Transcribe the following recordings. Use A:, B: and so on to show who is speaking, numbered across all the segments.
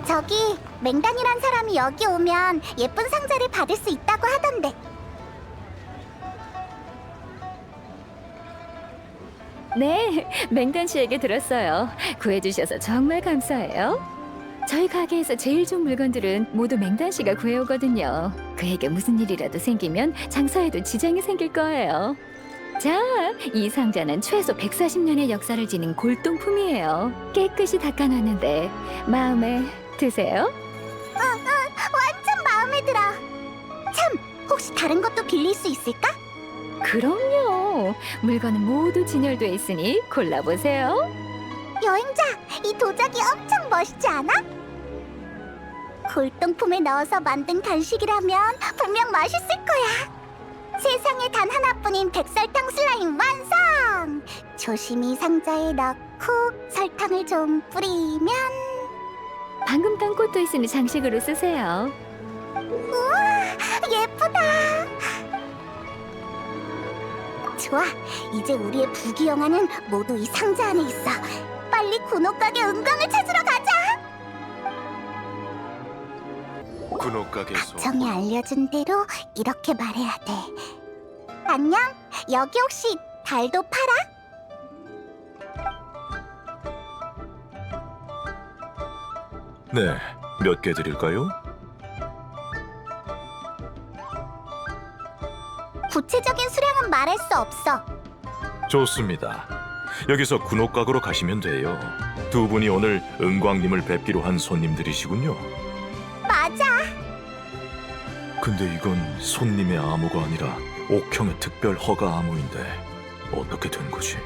A: 저기 맹단이란 사람이 여기 오면 예쁜 상자를 받을 수 있다고 하던데.
B: 네, 맹단 씨에게 들었어요. 구해주셔서 정말 감사해요. 저희 가게에서 제일 좋은 물건들은 모두 맹단 씨가 구해오거든요. 그에게 무슨 일이라도 생기면 장사에도 지장이 생길 거예요. 자, 이 상자는 최소 140년의 역사를 지닌 골동품이에요. 깨끗이 닦아놨는데 마음에 드세요?
A: 완전 마음에 들어. 참, 혹시 다른 것도 빌릴 수 있을까?
B: 그럼요. 물건은 모두 진열돼 있으니 골라보세요.
A: 여행자, 이 도자기 엄청 멋있지 않아? 골동품에 넣어서 만든 간식이라면 분명 맛있을 거야. 세상에 단 하나뿐인 백설탕 슬라임 완성! 조심히 상자에 넣고 설탕을 좀 뿌리면.
B: 방금 딴 꽃도 있으니 장식으로 쓰세요.
A: 우와, 예쁘다. 좋아, 이제 우리의 부귀영화는 모두 이 상자 안에 있어. 빨리 군옥가게 은광을 찾으러 가자.
C: 군옥가게에서
A: 정이 알려준 대로 이렇게 말해야 돼. 안녕, 여기 혹시 달도 팔아?
C: 네, 몇 개 드릴까요?
A: 구체적인 수량은 말할 수 없어.
C: 좋습니다. 여기서 군옥가게로 가시면 돼요. 두 분이 오늘 은광님을 뵙기로 한 손님들이시군요.
A: 맞아.
C: 근데 이건 손님의 암호가 아니라 옥형의 특별 허가 암호인데 어떻게 된 거지?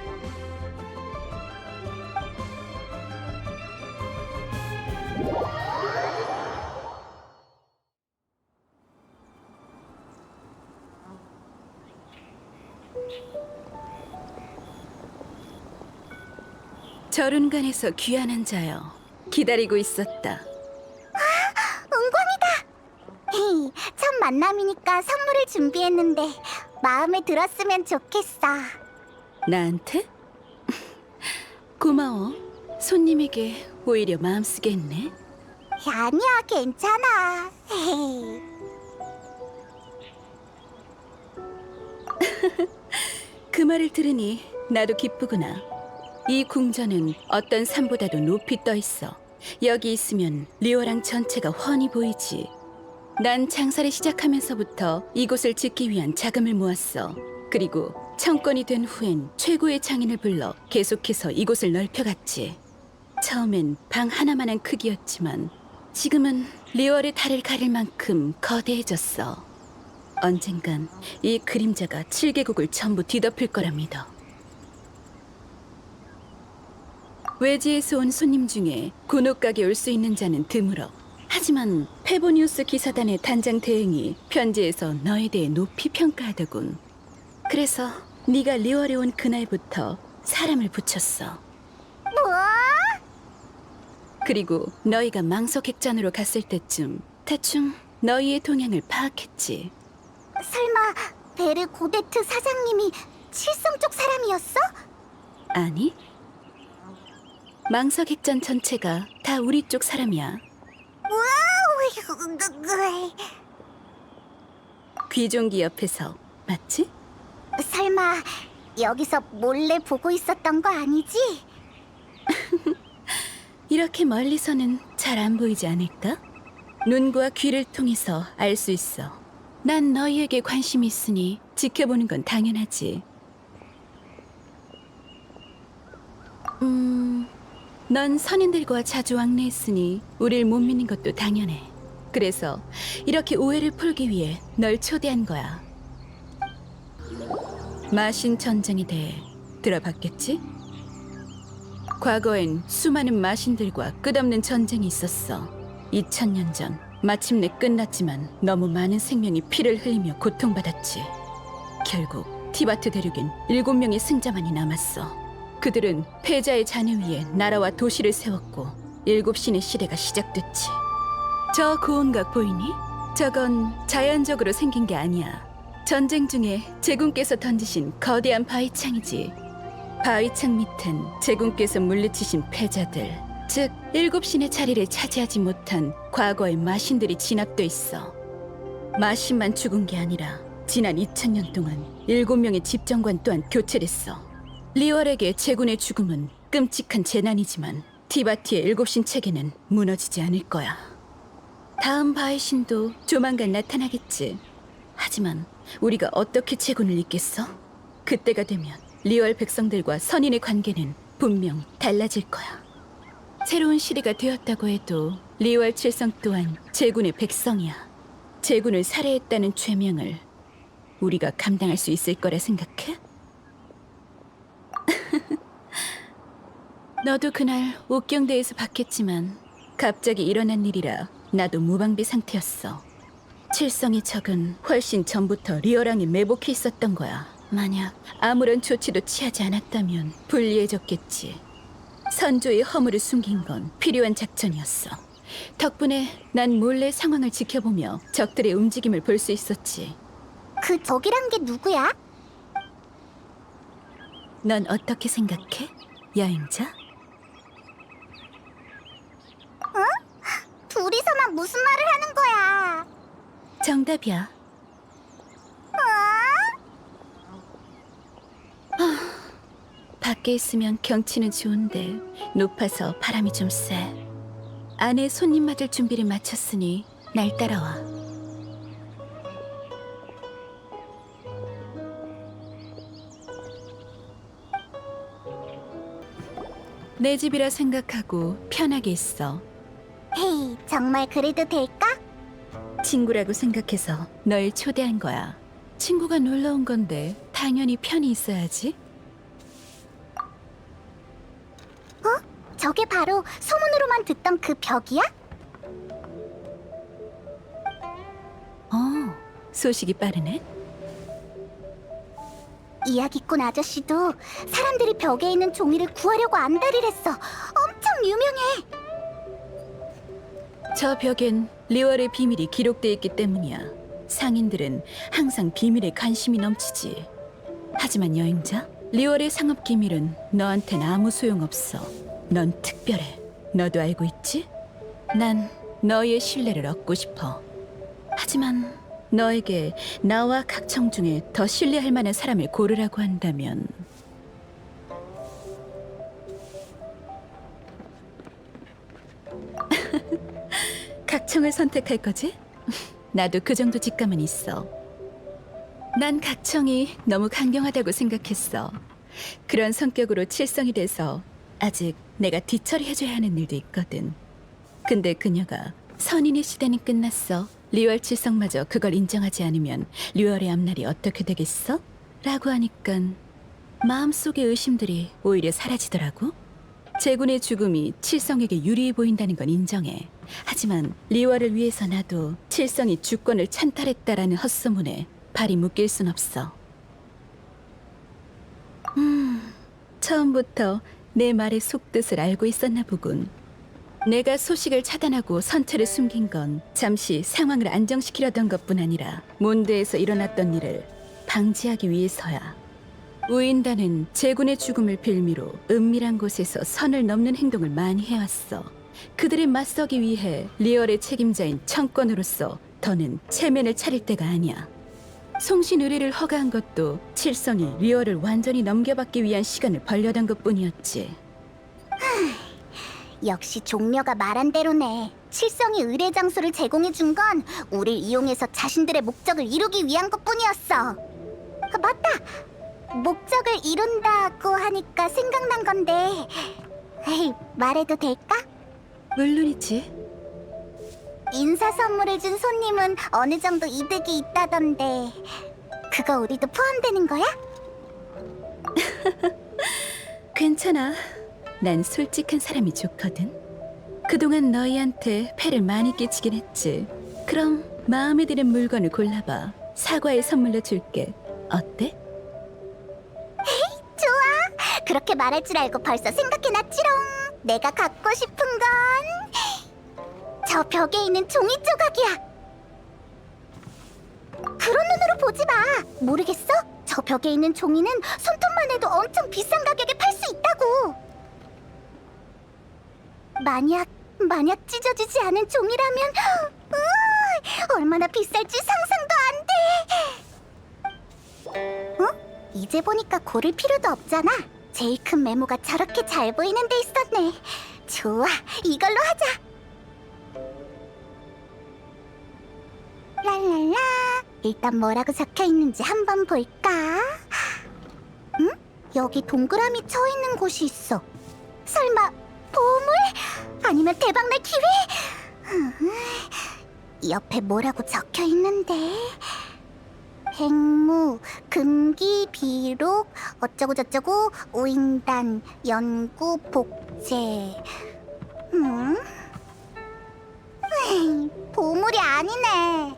D: 절운간에서 귀환한 자여, 기다리고 있었다.
A: 은광이다. 첫 만남이니까 선물을 준비했는데 마음에 들었으면 좋겠어.
D: 나한테? 고마워. 손님에게 오히려 마음 쓰게 했네.
A: 아니야, 괜찮아.
D: 그 말을 들으니 나도 기쁘구나. 이 궁전은 어떤 산보다도 높이 떠 있어. 여기 있으면 리오랑 전체가 훤히 보이지. 난 장사를 시작하면서부터 이곳을 짓기 위한 자금을 모았어. 그리고 청건이 된 후엔 최고의 장인을 불러 계속해서 이곳을 넓혀갔지. 처음엔 방 하나만한 크기였지만 지금은 리월의 달을 가릴 만큼 거대해졌어. 언젠간 이 그림자가 7개국을 전부 뒤덮을 거라 믿어. 외지에서 온 손님 중에 군옥가게 올 수 있는 자는 드물어. 하지만 페보니우스 기사단의 단장 대행이 편지에서 너에 대해 높이 평가하더군. 그래서 네가 리월에 온 그날부터 사람을 붙였어.
A: 뭐?
D: 그리고 너희가 망석객전으로 갔을 때쯤 대충 너희의 동향을 파악했지.
A: 설마 베르 고데트 사장님이 칠성 쪽 사람이었어?
D: 아니? 망석객전 전체가 다 우리 쪽 사람이야.
A: 우와,
D: 귀종기 옆에서, 맞지?
A: 설마 여기서 몰래 보고 있었던 거 아니지?
D: 이렇게 멀리서는 잘 안 보이지 않을까? 눈과 귀를 통해서 알 수 있어. 난 너희에게 관심이 있으니 지켜보는 건 당연하지. 넌 선인들과 자주 왕래했으니 우릴 못 믿는 것도 당연해. 그래서 이렇게 오해를 풀기 위해 널 초대한 거야. 마신 전쟁에 대해 들어봤겠지? 과거엔 수많은 마신들과 끝없는 전쟁이 있었어. 2000년 전 마침내 끝났지만 너무 많은 생명이 피를 흘리며 고통받았지. 결국 티바트 대륙엔 7명의 승자만이 남았어. 그들은 패자의 잔해 위에 나라와 도시를 세웠고 7신의 시대가 시작됐지. 저 고운 각 보이니? 저건 자연적으로 생긴 게 아니야. 전쟁 중에 제군께서 던지신 거대한 바위창이지. 바위창 밑엔 제군께서 물리치신 패자들, 즉, 7신의 자리를 차지하지 못한 과거의 마신들이 진압돼 있어. 마신만 죽은 게 아니라 지난 2000년 동안 7명의 집정관 또한 교체됐어. 리월에게 제군의 죽음은 끔찍한 재난이지만 티바티의 7신 체계는 무너지지 않을 거야. 다음 바의 신도 조만간 나타나겠지. 하지만 우리가 어떻게 제군을 잇겠어? 그때가 되면 리월 백성들과 선인의 관계는 분명 달라질 거야. 새로운 시대가 되었다고 해도 리월 칠성 또한 제군의 백성이야. 제군을 살해했다는 죄명을 우리가 감당할 수 있을 거라 생각해? 너도 그날 옥경대에서 봤겠지만 갑자기 일어난 일이라 나도 무방비 상태였어. 칠성의 적은 훨씬 전부터 리어랑에 매복해 있었던 거야. 만약 아무런 조치도 취하지 않았다면 불리해졌겠지. 선조의 허물을 숨긴 건 필요한 작전이었어. 덕분에 난 몰래 상황을 지켜보며 적들의 움직임을 볼 수 있었지.
A: 그 적이란 게 누구야?
D: 넌 어떻게 생각해? 여행자?
A: 둘이서만 무슨 말을 하는 거야?
D: 정답이야. 밖에 있으면 경치는 좋은데 높아서 바람이 좀 세. 안에 손님 맞을 준비를 마쳤으니 날 따라와. 내 집이라 생각하고 편하게 있어.
A: 헤이, 정말 그래도 될까?
D: 친구라고 생각해서 널 초대한 거야. 친구가 놀러 온 건데 당연히 편히 있어야지.
A: 저게 바로 소문으로만 듣던 그 벽이야?
D: 소식이 빠르네.
A: 이야기꾼 아저씨도 사람들이 벽에 있는 종이를 구하려고 안달을 했어. 엄청 유명해.
D: 저 벽엔 리월의 비밀이 기록돼 있기 때문이야. 상인들은 항상 비밀에 관심이 넘치지. 하지만 여행자, 리월의 상업 기밀은 너한텐 아무 소용없어. 넌 특별해. 너도 알고 있지? 난 너의 신뢰를 얻고 싶어. 하지만 너에게 나와 각청 중에 더 신뢰할 만한 사람을 고르라고 한다면 각청을 선택할 거지? 나도 그 정도 직감은 있어. 난 각청이 너무 강경하다고 생각했어. 그런 성격으로 칠성이 돼서 아직 내가 뒤처리해줘야 하는 일도 있거든. 근데 그녀가 선인의 시대는 끝났어. 리월 칠성마저 그걸 인정하지 않으면 리월의 앞날이 어떻게 되겠어? 라고 하니깐 마음속의 의심들이 오히려 사라지더라고. 제군의 죽음이 칠성에게 유리해 보인다는 건 인정해. 하지만 리월을 위해서 나도 칠성이 주권을 찬탈했다라는 헛소문에 발이 묶일 순 없어. 처음부터 내 말의 속뜻을 알고 있었나 보군. 내가 소식을 차단하고 선체를 숨긴 건 잠시 상황을 안정시키려던 것뿐 아니라 몬드에서 일어났던 일을 방지하기 위해서야. 우인단은 제군의 죽음을 빌미로 은밀한 곳에서 선을 넘는 행동을 많이 해왔어. 그들에 맞서기 위해 리얼의 책임자인 청권으로서 더는 체면을 차릴 때가 아니야. 송신 의뢰를 허가한 것도 칠성이 리얼을 완전히 넘겨받기 위한 시간을 벌려던 것뿐이었지.
A: 역시 종려가 말한 대로네. 칠성이 의뢰 장소를 제공해 준 건 우릴 이용해서 자신들의 목적을 이루기 위한 것뿐이었어. 맞다. 목적을 이룬다고 하니까 생각난 건데, 에이, 말해도 될까?
D: 물론이지.
A: 인사 선물을 준 손님은 어느 정도 이득이 있다던데, 그거 우리도 포함되는 거야?
D: 괜찮아. 난 솔직한 사람이 좋거든. 그동안 너희한테 폐를 많이 끼치긴 했지. 그럼 마음에 드는 물건을 골라봐. 사과의 선물로 줄게. 어때?
A: 좋아. 그렇게 말할 줄 알고 벌써 생각해놨지롱. 내가 갖고 싶은 건 저 벽에 있는 종이 조각이야. 그런 눈으로 보지 마. 모르겠어? 저 벽에 있는 종이는 손톱만 해도 엄청 비싼 가격에 팔 수 있다고. 만약 찢어지지 않은 종이라면 얼마나 비쌀지 상상도 안 돼. 어? 이제 보니까 고를 필요도 없잖아. 제일 큰 메모가 저렇게 잘 보이는 데 있었네. 좋아, 이걸로 하자. 랄랄라. 일단 뭐라고 적혀 있는지 한번 볼까? 응? 여기 동그라미 쳐 있는 곳이 있어. 설마 보물? 아니면 대박날 기회? 옆에 뭐라고 적혀 있는데? 백무, 금기, 비록, 어쩌고 저쩌고, 오인단, 연구, 복제. 보물이 아니네.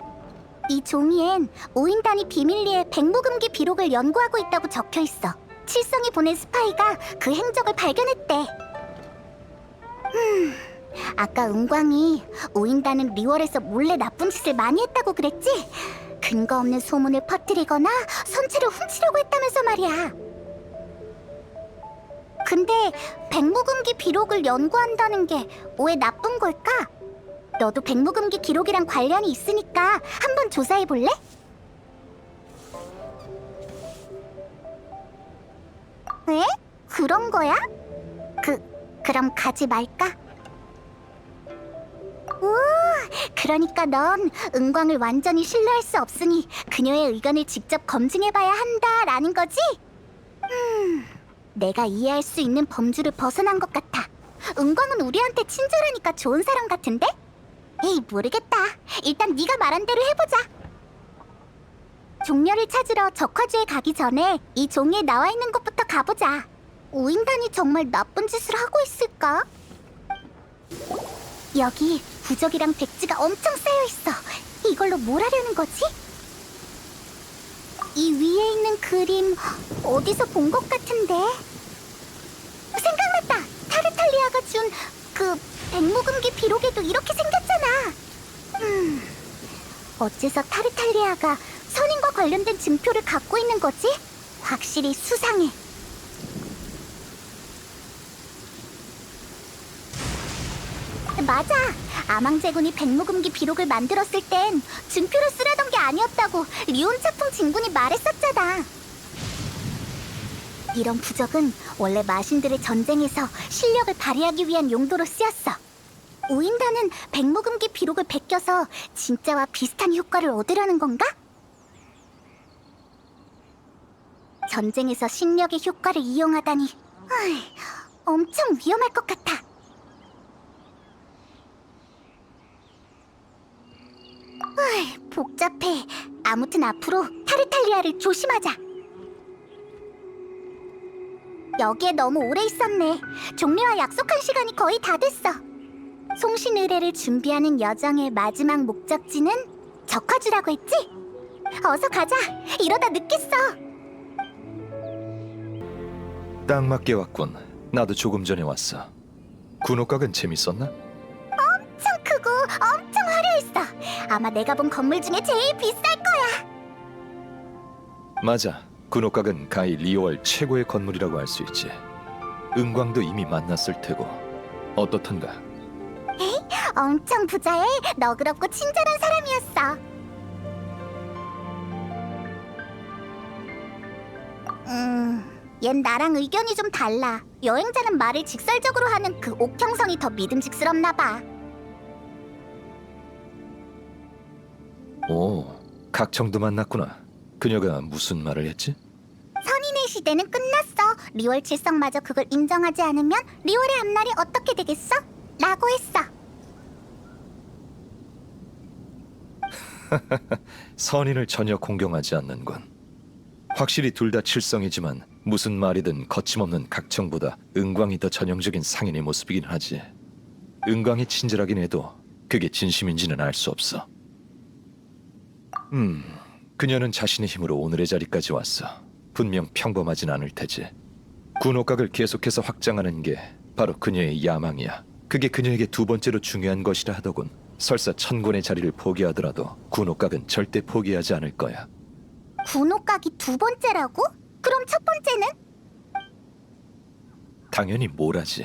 A: 이 종이엔 오인단이 비밀리에 백무금기 비록을 연구하고 있다고 적혀 있어. 칠성이 보낸 스파이가 그 행적을 발견했대. 아까 은광이 오인단은 리월에서 몰래 나쁜 짓을 많이 했다고 그랬지? 근거 없는 소문을 퍼뜨리거나 선체를 훔치려고 했다면서 말이야. 근데 백무금기 비록을 연구한다는 게 왜 나쁜 걸까? 너도 백무금기 기록이랑 관련이 있으니까 한번 조사해 볼래? 에? 그런 거야? 그럼 가지 말까? 오, 그러니까 넌 은광을 완전히 신뢰할 수 없으니 그녀의 의견을 직접 검증해봐야 한다라는 거지? 내가 이해할 수 있는 범주를 벗어난 것 같아. 은광은 우리한테 친절하니까 좋은 사람 같은데? 에이, 모르겠다. 일단 네가 말한 대로 해보자. 종려를 찾으러 적화주에 가기 전에 이 종이에 나와 있는 곳부터 가보자. 오인단이 정말 나쁜 짓을 하고 있을까? 여기 부적이랑 백지가 엄청 쌓여있어. 이걸로 뭘 하려는 거지? 이 위에 있는 그림 어디서 본 것 같은데? 생각났다! 타르탈리아가 준 그 백무금기 비록에도 이렇게 생겼잖아. 어째서 타르탈리아가 선인과 관련된 증표를 갖고 있는 거지? 확실히 수상해. 맞아. 아망제군이 백무금기 비록을 만들었을 땐 증표를 쓰려던 게 아니었다고 리온 차풍 진군이 말했었잖아. 이런 부적은 원래 마신들의 전쟁에서 실력을 발휘하기 위한 용도로 쓰였어. 오인단은 백무금기 비록을 베껴서 진짜와 비슷한 효과를 얻으려는 건가? 전쟁에서 신력의 효과를 이용하다니 엄청 위험할 것 같아. 복잡해. 아무튼 앞으로 타르탈리아를 조심하자. 여기에 너무 오래 있었네. 종려와 약속한 시간이 거의 다 됐어. 송신 의뢰를 준비하는 여정의 마지막 목적지는 적화주라고 했지? 어서 가자. 이러다 늦겠어.
E: 딱 맞게 왔군. 나도 조금 전에 왔어. 군옥각은 재밌었나?
A: 엄청 크고 엄청 화려했어. 아마 내가 본 건물 중에 제일 비쌀 거야.
E: 맞아. 군옥각은 가히 리월 최고의 건물이라고 할 수 있지. 은광도 이미 만났을 테고. 어떻던가?
A: 엄청 부자에 너그럽고 친절한 사람이었어. 얜 나랑 의견이 좀 달라. 여행자는 말을 직설적으로 하는 그 옥형성이 더 믿음직스럽나 봐.
E: 오, 각청도 만났구나. 그녀가 무슨 말을 했지?
A: 선인의 시대는 끝났어. 리월 칠성마저 그걸 인정하지 않으면 리월의 앞날이 어떻게 되겠어? 라고 했어.
E: 선인을 전혀 공경하지 않는군. 확실히 둘 다 칠성이지만 무슨 말이든 거침없는 각청보다 은광이 더 전형적인 상인의 모습이긴 하지. 은광이 친절하긴 해도 그게 진심인지는 알 수 없어. 그녀는 자신의 힘으로 오늘의 자리까지 왔어. 분명 평범하진 않을 테지. 군옥각을 계속해서 확장하는 게 바로 그녀의 야망이야. 그게 그녀에게 두 번째로 중요한 것이라 하더군. 설사 천권의 자리를 포기하더라도 군옥각은 절대 포기하지 않을 거야.
A: 군옥각이 두 번째라고? 그럼 첫 번째는?
E: 당연히 모라지.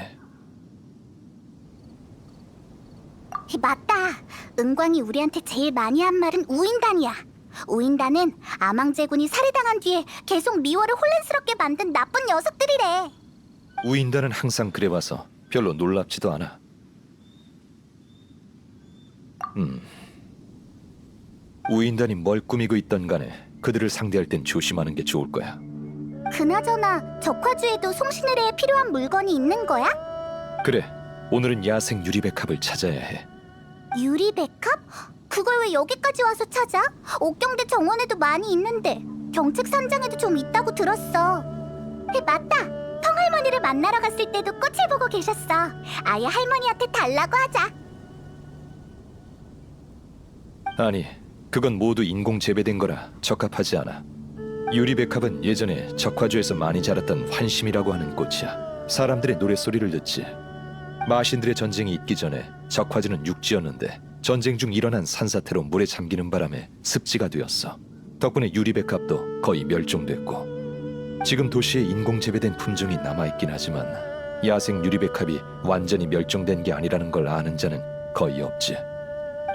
A: 맞다. 은광이 우리한테 제일 많이 한 말은 우인단이야. 우인단은 아망제군이 살해당한 뒤에 계속 리워를 혼란스럽게 만든 나쁜 녀석들이래.
E: 우인단은 항상 그래와서 별로 놀랍지도 않아. 우인단이 뭘 꾸미고 있던 간에 그들을 상대할 땐 조심하는 게 좋을 거야.
A: 그나저나 적화주에도 송신의뢰에 필요한 물건이 있는 거야?
E: 그래, 오늘은 야생 유리백합을 찾아야 해.
A: 유리백합? 그걸 왜 여기까지 와서 찾아? 옥경대 정원에도 많이 있는데 경책 산장에도 좀 있다고 들었어. 맞다. 텅할머니를 만나러 갔을 때도 꽃을 보고 계셨어. 아예 할머니한테 달라고 하자.
E: 아니, 그건 모두 인공 재배된 거라 적합하지 않아. 유리백합은 예전에 적화주에서 많이 자랐던 환심이라고 하는 꽃이야. 사람들의 노랫소리를 듣지. 마신들의 전쟁이 있기 전에 적화주는 육지였는데 전쟁 중 일어난 산사태로 물에 잠기는 바람에 습지가 되었어. 덕분에 유리백합도 거의 멸종됐고, 지금 도시에 인공 재배된 품종이 남아있긴 하지만 야생 유리백합이 완전히 멸종된 게 아니라는 걸 아는 자는 거의 없지.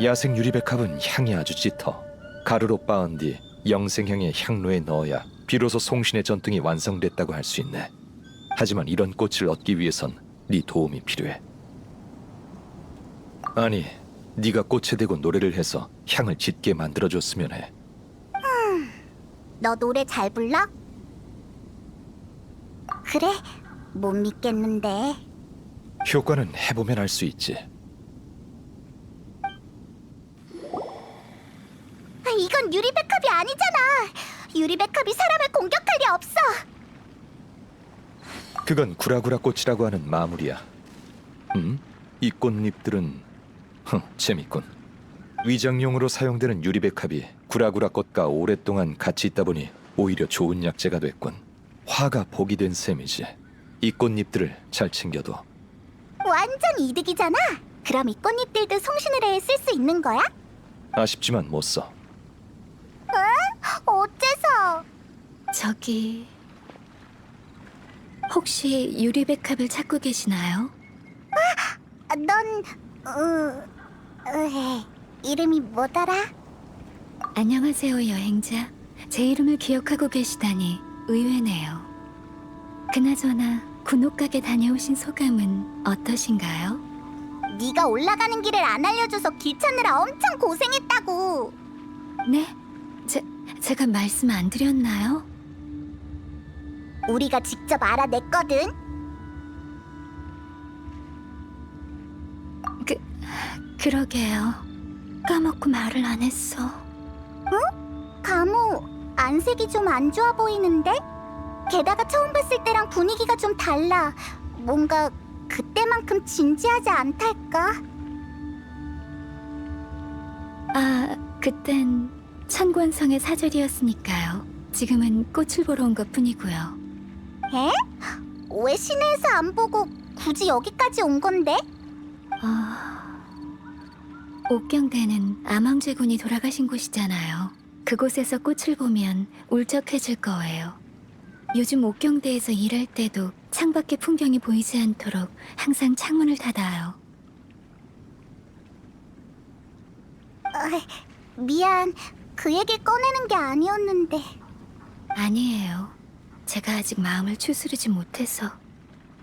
E: 야생 유리백합은 향이 아주 짙어. 가루로 빻은 뒤 영생향의 향로에 넣어야 비로소 송신의 전통이 완성됐다고 할 수 있네. 하지만 이런 꽃을 얻기 위해선 네 도움이 필요해. 아니, 네가 꽃에 대고 노래를 해서 향을 짙게 만들어줬으면 해.
A: 너 노래 잘 불러? 그래, 못 믿겠는데.
E: 효과는 해보면 알 수 있지.
A: 이건 유리백합이 아니잖아. 유리백합이 사람을 공격할 리 없어.
E: 그건 구라구라 꽃이라고 하는 마물이야. 이 꽃잎들은 재밌군. 위장용으로 사용되는 유리백합이 구라구라 꽃과 오랫동안 같이 있다 보니 오히려 좋은 약재가 됐군. 화가 복이 된 셈이지. 이 꽃잎들을 잘 챙겨둬.
A: 완전 이득이잖아. 그럼 이 꽃잎들도 송신의뢰에 쓸 수 있는 거야?
E: 아쉽지만 못 써.
A: 어째서?
B: 저기 혹시 유리백합을 찾고 계시나요?
A: 넌 이름이 뭐더라?
B: 안녕하세요, 여행자. 제 이름을 기억하고 계시다니 의외네요. 그나저나 군옥각에 다녀오신 소감은 어떠신가요?
A: 네가 올라가는 길을 안 알려줘서 길 찾느라 엄청 고생했다고.
B: 네? 제가 말씀 안 드렸나요?
A: 우리가 직접 알아냈거든.
B: 그러게요. 까먹고 말을 안 했어.
A: 가무, 안색이 좀 안 좋아 보이는데? 게다가 처음 봤을 때랑 분위기가 좀 달라. 뭔가 그때만큼 진지하지 않달까?
B: 그땐 천관성의 사절이었으니까요. 지금은 꽃을 보러 온 것뿐이고요.
A: 에? 왜 시내에서 안 보고 굳이 여기까지 온 건데?
B: 옥경대는 아망제군이 돌아가신 곳이잖아요. 그곳에서 꽃을 보면 울적해질 거예요. 요즘 옥경대에서 일할 때도 창밖의 풍경이 보이지 않도록 항상 창문을 닫아요.
A: 미안, 그 얘기 꺼내는 게 아니었는데.
B: 아니에요. 제가 아직 마음을 추스르지 못해서.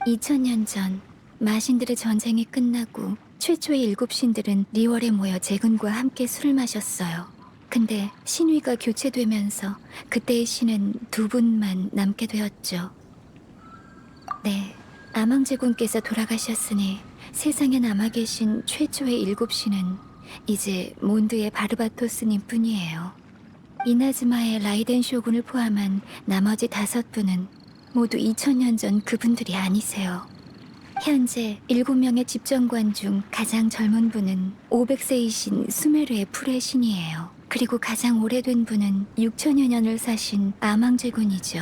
B: 2000년 전 마신들의 전쟁이 끝나고 최초의 일곱 신들은 리월에 모여 제군과 함께 술을 마셨어요. 근데 신위가 교체되면서 그때의 신은 두 분만 남게 되었죠. 네, 아망제군께서 돌아가셨으니 세상에 남아 계신 최초의 일곱 신은 이제 몬드의 바르바토스님 뿐이에요. 이나즈마의 라이덴 쇼군을 포함한 나머지 5분은 모두 2000년 전 그분들이 아니세요. 현재 7명의 집정관 중 가장 젊은 분은 500세이신 수메르의 풀의 신이에요. 그리고 가장 오래된 분은 6000여 년을 사신 아망제군이죠.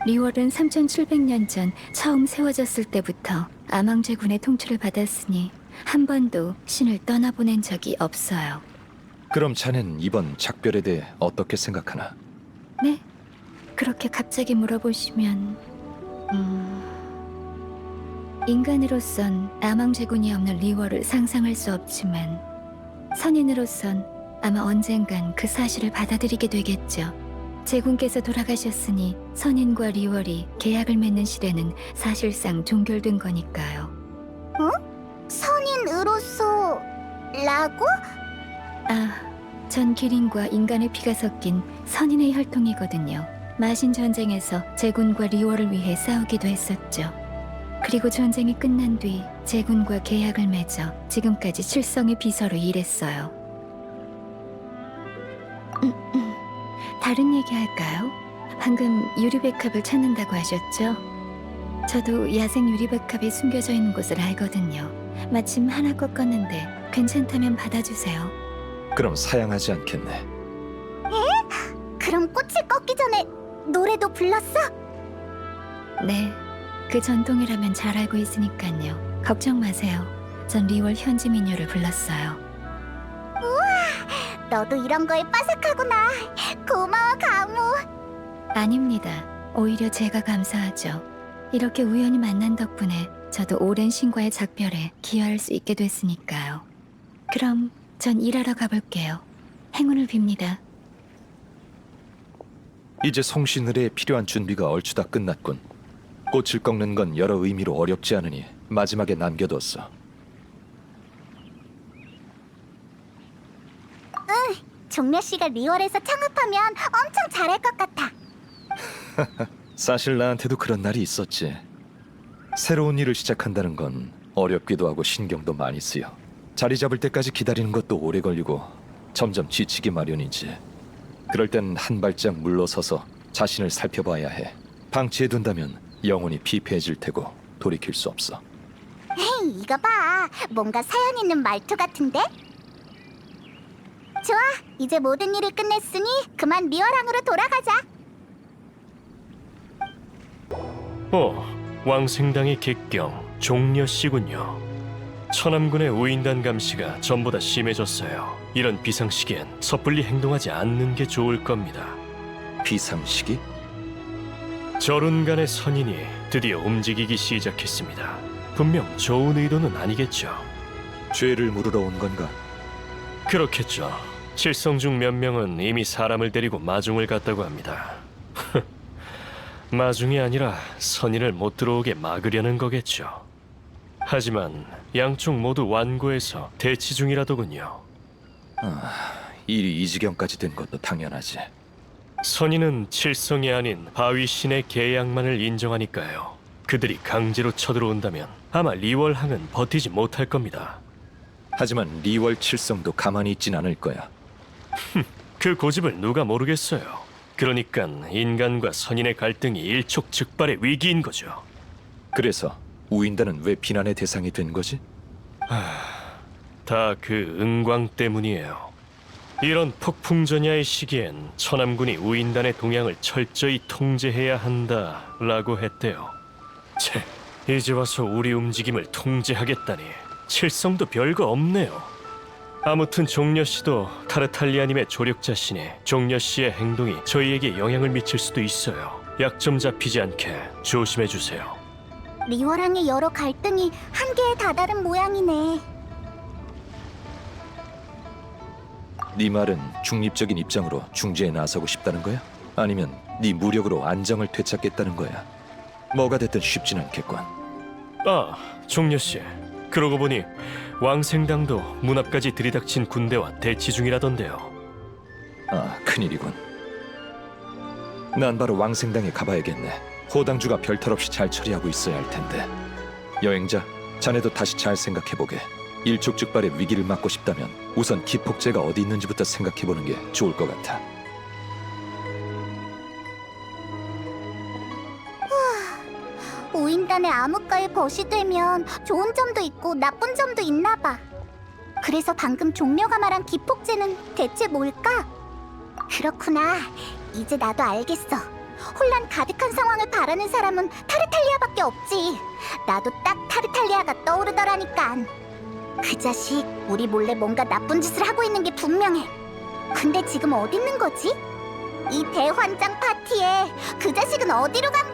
B: 리월은 3700년 전 처음 세워졌을 때부터 아망제군의 통치를 받았으니 한 번도 신을 떠나보낸 적이 없어요.
E: 그럼 자넨 이번 작별에 대해 어떻게 생각하나?
B: 네? 그렇게 갑자기 물어보시면 인간으로선 아망제군이 없는 리월을 상상할 수 없지만 선인으로선 아마 언젠간 그 사실을 받아들이게 되겠죠. 제군께서 돌아가셨으니 선인과 리월이 계약을 맺는 시대는 사실상 종결된 거니까요.
A: 선인으로서 라고?
B: 전 기린과 인간의 피가 섞인 선인의 혈통이거든요. 마신 전쟁에서 제군과 리월을 위해 싸우기도 했었죠. 그리고 전쟁이 끝난 뒤 제군과 계약을 맺어 지금까지 칠성의 비서로 일했어요. 다른 얘기 할까요? 방금 유리백합을 찾는다고 하셨죠? 저도 야생 유리백합이 숨겨져 있는 곳을 알거든요. 마침 하나 꺾었는데 괜찮다면 받아주세요.
E: 그럼 사양하지 않겠네.
A: 그럼 꽃이 꺾기 전에 노래도 불렀어?
B: 네, 그 전통이라면 잘 알고 있으니까요. 걱정 마세요. 전 리월 현지 민요를 불렀어요.
A: 너도 이런 거에 빠삭하구나. 고마워, 가무.
B: 아닙니다. 오히려 제가 감사하죠. 이렇게 우연히 만난 덕분에 저도 오랜 신과의 작별에 기여할 수 있게 됐으니까요. 그럼 전 일하러 가볼게요. 행운을 빕니다.
E: 이제 송신의뢰에 필요한 준비가 얼추 다 끝났군. 꽃을 꺾는 건 여러 의미로 어렵지 않으니 마지막에 남겨뒀어.
A: 종려 씨가 리월에서 창업하면 엄청 잘할 것 같아.
E: 사실 나한테도 그런 날이 있었지. 새로운 일을 시작한다는 건 어렵기도 하고 신경도 많이 쓰여. 자리 잡을 때까지 기다리는 것도 오래 걸리고 점점 지치기 마련이지. 그럴 땐 한 발짝 물러서서 자신을 살펴봐야 해. 방치해둔다면 영혼이 피폐해질 테고 돌이킬 수 없어.
A: 헤이, 이거 봐. 뭔가 사연 있는 말투 같은데? 좋아, 이제 모든 일을 끝냈으니 그만 리월항으로 돌아가자.
F: 왕생당의 객경 종려 씨군요. 천암군의 우인단 감시가 전보다 심해졌어요. 이런 비상시기엔 섣불리 행동하지 않는 게 좋을 겁니다.
E: 비상시기?
F: 저룬간의 선인이 드디어 움직이기 시작했습니다. 분명 좋은 의도는 아니겠죠.
E: 죄를 물으러 온 건가?
F: 그렇겠죠. 칠성 중 몇 명은 이미 사람을 데리고 마중을 갔다고 합니다. 마중이 아니라 선인을 못 들어오게 막으려는 거겠죠. 하지만 양쪽 모두 완고해서 대치 중이라더군요.
E: 일이 이 지경까지 된 것도 당연하지.
F: 선인은 칠성이 아닌 바위신의 계약만을 인정하니까요. 그들이 강제로 쳐들어온다면 아마 리월항은 버티지 못할 겁니다.
E: 하지만 리월 칠성도 가만히 있진 않을 거야.
F: 그 고집을 누가 모르겠어요. 그러니까 인간과 선인의 갈등이 일촉즉발의 위기인 거죠.
E: 그래서 우인단은 왜 비난의 대상이 된 거지?
F: 다 그 은광 때문이에요. 이런 폭풍전야의 시기엔 천암군이 우인단의 동향을 철저히 통제해야 한다라고 했대요. 채, 이제 와서 우리 움직임을 통제하겠다니 칠성도 별거 없네요. 아무튼 종려 씨도 타르탈리아님의 조력자시니 종려 씨의 행동이 저희에게 영향을 미칠 수도 있어요. 약 좀 잡히지 않게 조심해 주세요.
A: 리월항의 여러 갈등이 한계에 다다른 모양이네.
E: 네 말은 중립적인 입장으로 중재에 나서고 싶다는 거야? 아니면 네 무력으로 안정을 되찾겠다는 거야? 뭐가 됐든 쉽진 않겠군.
F: 종려 씨. 그러고 보니 왕생당도 문 앞까지 들이닥친 군대와 대치 중이라던데요.
E: 큰일이군. 난 바로 왕생당에 가봐야겠네. 호당주가 별탈 없이 잘 처리하고 있어야 할 텐데. 여행자, 자네도 다시 잘 생각해보게. 일촉즉발의 위기를 막고 싶다면 우선 기폭제가 어디 있는지부터 생각해보는 게 좋을 것 같아.
A: 우인단의 암흑가에 벗이 되면 좋은 점도 있고 나쁜 점도 있나 봐. 그래서 방금 종려가 말한 기폭제는 대체 뭘까? 그렇구나. 이제 나도 알겠어. 혼란 가득한 상황을 바라는 사람은 타르탈리아밖에 없지. 나도 딱 타르탈리아가 떠오르더라니깐. 그 자식 우리 몰래 뭔가 나쁜 짓을 하고 있는 게 분명해. 근데 지금 어디 있는 거지? 이 대환장 파티에 그 자식은 어디로 간 거야?